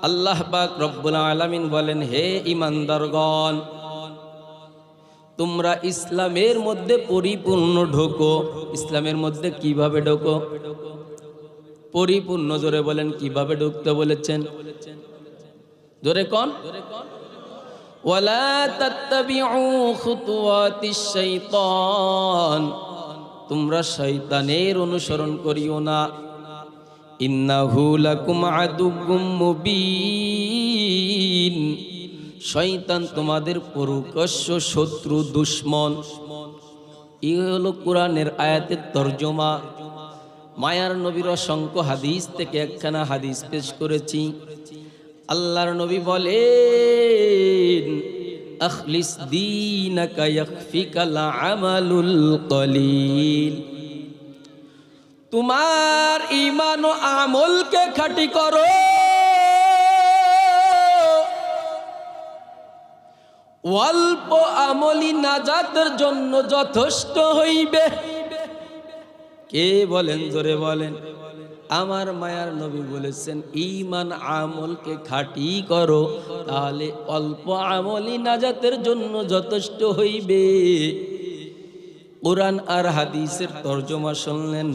আল্লাহ পাক রব্বুল আলামিন বলেন, হে ঈমানদারগণ, তোমরা ইসলামের মধ্যে পরিপূর্ণ ঢোকো। ইসলামের মধ্যে কিভাবে ঢোকো? পরিপূর্ণ, জোরে বলেন, কিভাবে ঢুকতে বলেছেন? জোরে কোন? ওয়ালা তাত্তাবিউ খুতুওয়াতিশ শাইতান, তোমরা শয়তানের অনুসরণ করিও না। ইন্নাহু লাকুম আদুউম মুবিন, শয়তান তোমাদের প্রকাশ্য শত্রু, দুশমন। এই হলো কোরআনের আয়াতের তরজমা। মায়ার নবীর অসংখ্য হাদিস থেকে একখানা হাদিস পেশ করেছি। আল্লাহর নবী বলেন, আখলিস দীনাকা ইয়াকফিকাল আমালুল কলিল, তোমার ঈমান ও আমলকে খাঁটি করো, অল্প আমলি নাজাতের জন্য যথেষ্ট হইবে। কে বলেন? জোরে বলেন। আমার মায়ার নবী বলেছেন, ঈমান আমলকে খাঁটি করো, তাহলে অল্প আমলি নাজাতের জন্য যথেষ্ট হইবে। কোরআন আর হাদিসের তরজমা শুনলেন।